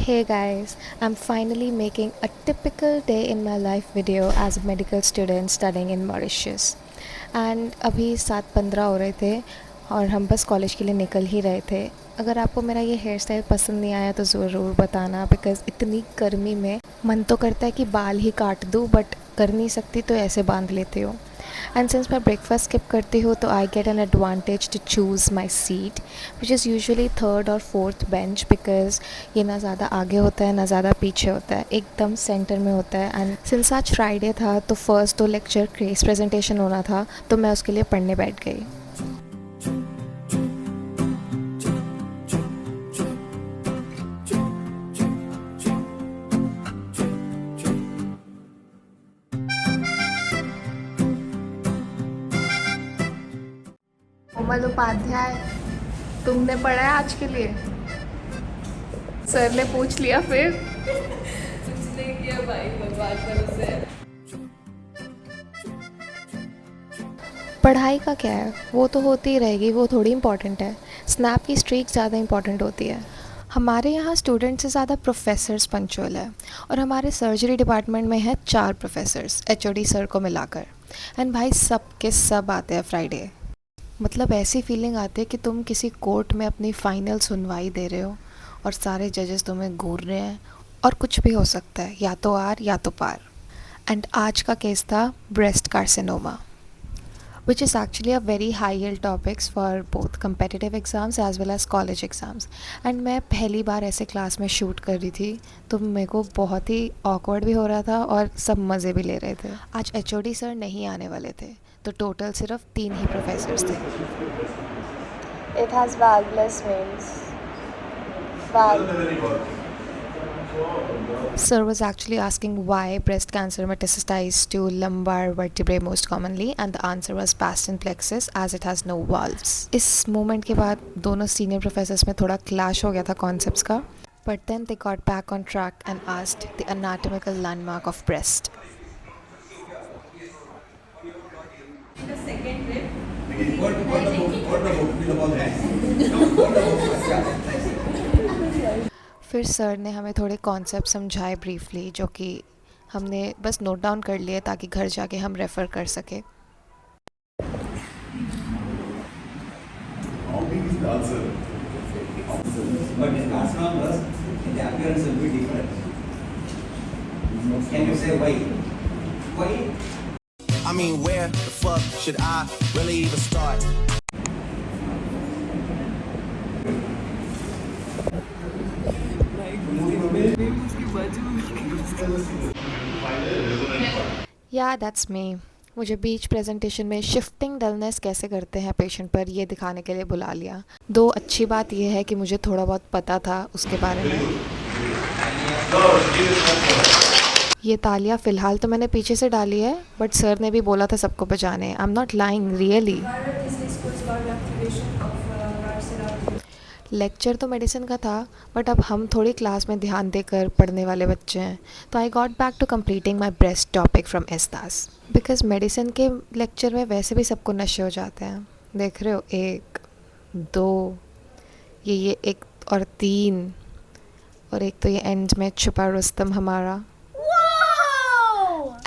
Hey guys, I'm finally making a typical day in my life video as a medical student studying in Mauritius. And अभी 7:15 हो रहे थे और हम बस कॉलेज के लिए निकल ही रहे थे। अगर आपको मेरा ये हेयर स्टाइल पसंद नहीं आया तो ज़रूर बताना, बिकॉज़ इतनी गर्मी में मन तो करता है कि बाल ही काट दूँ, बट कर नहीं सकती तो ऐसे बांध लेती हूँ। एंड सिंस मैं ब्रेकफास्ट स्किप करती हूँ तो I get an advantage to choose my seat which is usually third और फोर्थ बेंच, बिकॉज़ ये ना ज़्यादा आगे होता है ना ज़्यादा पीछे होता है, एकदम सेंटर में होता है। एंड सिंस आज फ्राइडे था तो फर्स्ट 2 लेक्चर केस प्रेजेंटेशन होना था, तो मैं उसके लिए पढ़ने बैठ गई। कोमल उपाध्याय, तुमने पढ़ा है आज के लिए? सर ने पूछ लिया फिर? कुछ नहीं किया भाई, भगवान भरोसे। पढ़ाई का क्या है, वो तो होती ही रहेगी, वो थोड़ी इम्पॉर्टेंट है। स्नैप की स्ट्रीक ज़्यादा इम्पॉर्टेंट होती है। हमारे यहाँ स्टूडेंट से ज़्यादा प्रोफेसर्स पंक्चुअल है, और हमारे सर्जरी डिपार्टमेंट में है 4 प्रोफेसर्स एचओडी सर को मिलाकर। एंड भाई सब के सब आते हैं फ्राइडे। मतलब ऐसी फीलिंग आती है कि तुम किसी कोर्ट में अपनी फ़ाइनल सुनवाई दे रहे हो और सारे जजेस तुम्हें घूर रहे हैं, और कुछ भी हो सकता है, या तो आर या तो पार। एंड आज का केस था breast carcinoma, which is actually a very high yield topics for both competitive exams as well as college exams. And मैं पहली बार ऐसे क्लास में शूट कर रही थी, तो मेरे को बहुत ही awkward भी हो रहा था और सब मज़े भी ले रहे थे। आज एचओडी सर नहीं आने वाले थे, तो टोटल सिर्फ 3 ही प्रोफेसर्स थे। It has valveless veins. Sir was actually asking why breast cancer metastasized to lumbar vertebrae most commonly, and the answer was Paston plexus as it has no valves. इस moment के बाद दोनों senior professors में थोड़ा clash हो गया था concepts का, but then they got back on track and asked the anatomical landmark of breast. फिर सर ने हमें थोड़े कॉन्सेप्ट समझाए ब्रीफली, जो कि हमने बस नोट डाउन कर लिए ताकि घर जाके हम रेफ़र कर सके। But in carcinomas, the appearance will be different. Can you say why? Why? I mean, where the fuck should I really even start? या दैट्स मी। मुझे बीच प्रेजेंटेशन में शिफ्टिंग डलनेस कैसे करते हैं पेशेंट पर, ये दिखाने के लिए बुला लिया। दो अच्छी बात यह है कि मुझे थोड़ा बहुत पता था उसके बारे में। ये तालियां फ़िलहाल तो मैंने पीछे से डाली है, बट सर ने भी बोला था सबको बजाने। I am not lying, really. Lecture तो मेडिसिन का था, बट अब हम थोड़ी क्लास में ध्यान देकर पढ़ने वाले बच्चे हैं, तो I got back to completing my breast topic from एस्तास, बिकॉज मेडिसिन के लेक्चर में वैसे भी सबको नशे हो जाते हैं। देख रहे हो, 1 2, ये 1 और 3, और एक तो ये एंड में छुपा रुस्तम हमारा।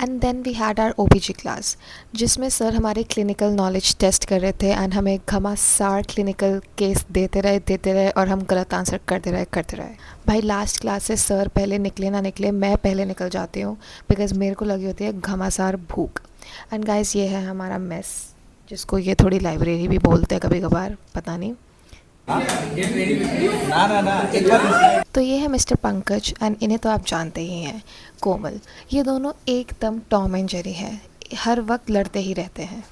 And then we had our OPG class, जिसमें सर हमारे क्लिनिकल नॉलेज टेस्ट कर रहे थे, एंड हमें घमासान क्लिनिकल केस देते रहे और हम गलत आंसर करते रहे। भाई लास्ट क्लास से सर पहले निकले ना निकले, मैं पहले निकल जाती हूँ, बिकॉज़ मेरे को लगी होती है घमासान भूख। एंड गाइस, ये है हमारा मेस, जिसको ये थोड़ी लाइब्रेरी भी बोलते हैं कभी कभार, पता नहीं। तो ये है मिस्टर पंकज, एंड इन्हें तो आप जानते ही हैं, कोमल। ये दोनों एकदम टॉम एंड जेरी हैं, हर वक्त लड़ते ही रहते हैं।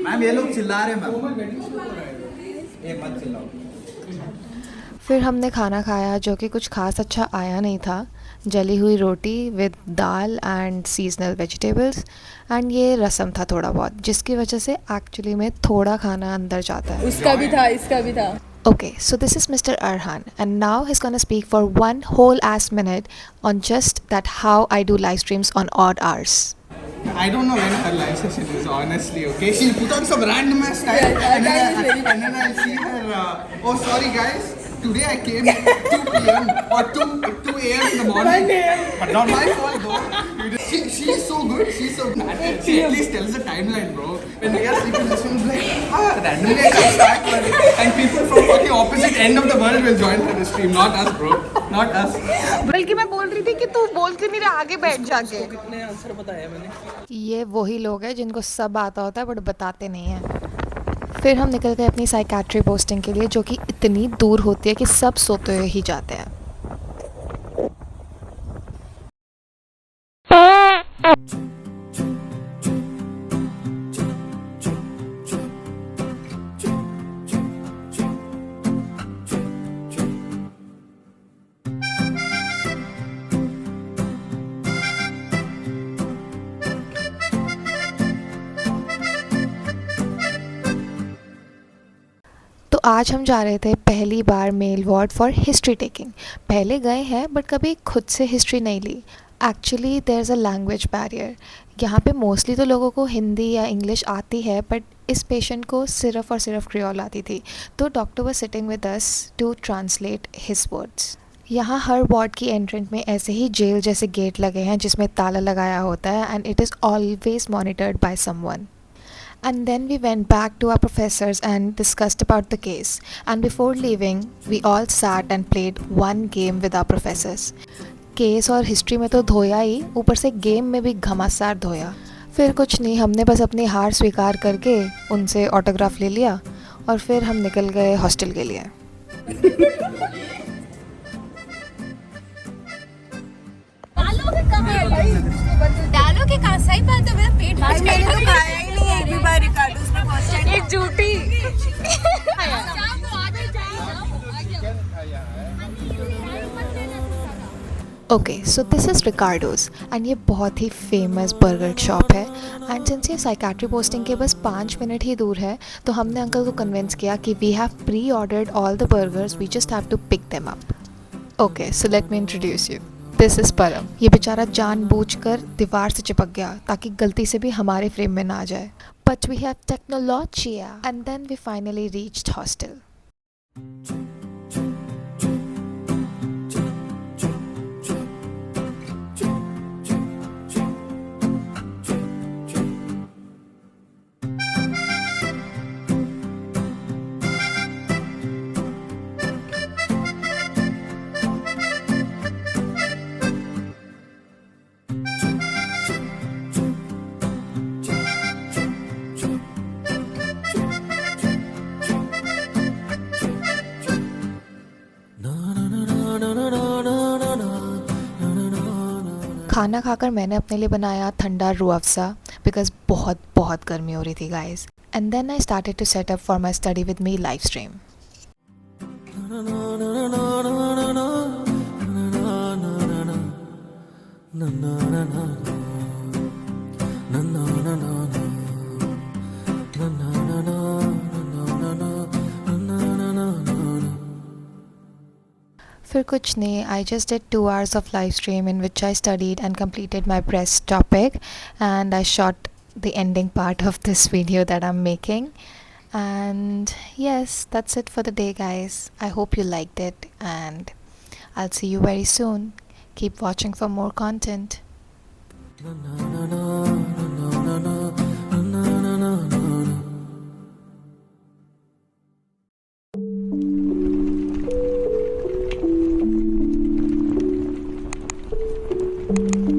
मैम ये लोग चिल्ला रहे हैं मैम। ये मत चिल्लाओ। फिर हमने खाना खाया, जो कि कुछ खास अच्छा आया नहीं था। जली हुई रोटी विद दाल एंड सीजनल वेजिटेबल्स, एंड ये रसम था थोड़ा बहुत, जिसकी वजह से एक्चुअली में थोड़ा खाना अंदर जाता है। उसका भी था, इसका भी था। Okay, so this is Mr. Arhan, and now he's gonna speak for 1 whole ass minute on just that how I do live streams on odd hours. I don't know when her live session is, honestly, okay? She'll put on some random ass time and then I'll see her, oh sorry guys, today I came at 2 p.m. or 2 a.m. in the morning. But not my fault though. She's so good, she's so good. She at least tells the timeline, bro. When we are sleeping, this one's like, randomly I come back, and people from fucking opposite end of the world will join for the stream, not us, bro. Not us. बल्कि मैं बोल रही थी कि तू बोल क्यों नहीं रहा आगे बैठ जाके। कितने आंसर बताया मैंने? ये वही लोग हैं जिनको सब आता होता है बट बताते नहीं हैं। फिर हम निकल गए अपनी साइकेट्री पोस्टिंग के लिए, जो कि इतनी दूर होती है कि सब सोते हुए ही जाते हैं। तो आज हम जा रहे थे पहली बार male ward for history taking. पहले गए हैं बट कभी खुद से हिस्ट्री नहीं ली। Actually there is a language barrier. यहाँ पे मोस्टली तो लोगों को हिंदी या इंग्लिश आती है, बट इस पेशेंट को सिर्फ़ और सिर्फ क्रियोल आती थी। तो doctor was sitting with us to translate his words. यहाँ हर वार्ड की एंट्रेंस में ऐसे ही जेल जैसे गेट लगे हैं जिसमें ताला लगाया होता है, and it is always monitored by someone. And then we went back to our professors and discussed about the case. And before leaving, we all sat and played one game with our professors. Case और history में तो धोया ही, ऊपर से game में भी घमासान धोया। फिर कुछ नहीं, हमने बस अपनी हार स्वीकार करके उनसे ऑटोग्राफ ले लिया और फिर हम निकल गए हॉस्टल के लिए। डालो के कहाँ? सही बात है, मेरा पेट भाई मैंने तो खाया ही नहीं है एक भी बार रिकार्डो उसने फर्स्ट टाइम। एक झूठी। Okay, so this is Ricardo's and ये बहुत ही फेमस बर्गर शॉप है। एंड सिंस ये साइकेट्री पोस्टिंग के बस 5 मिनट ही दूर है, तो हमने अंकल को कन्विंस किया कि we have pre ordered all the burgers, we just have to pick them up. Okay, so let me introduce you, this is Param. ये बेचारा जानबूझकर दीवार से चिपक गया ताकि गलती से भी हमारे फ्रेम में ना आ जाए। But we have technology and then we finally reached hostel. खाना खाकर मैंने अपने लिए बनाया ठंडा रूह अफ़ज़ा, बिकॉज बहुत बहुत गर्मी हो रही थी guys. And then I started to set up for my study with me live stream. फिर कुछ नहीं, I just did 2 hours of live stream in which I studied and completed my press topic, and I shot the ending part of this video that I'm making. And yes, that's it for the day guys. I hope you liked it and I'll see you very soon. Keep watching for more content. Thank you.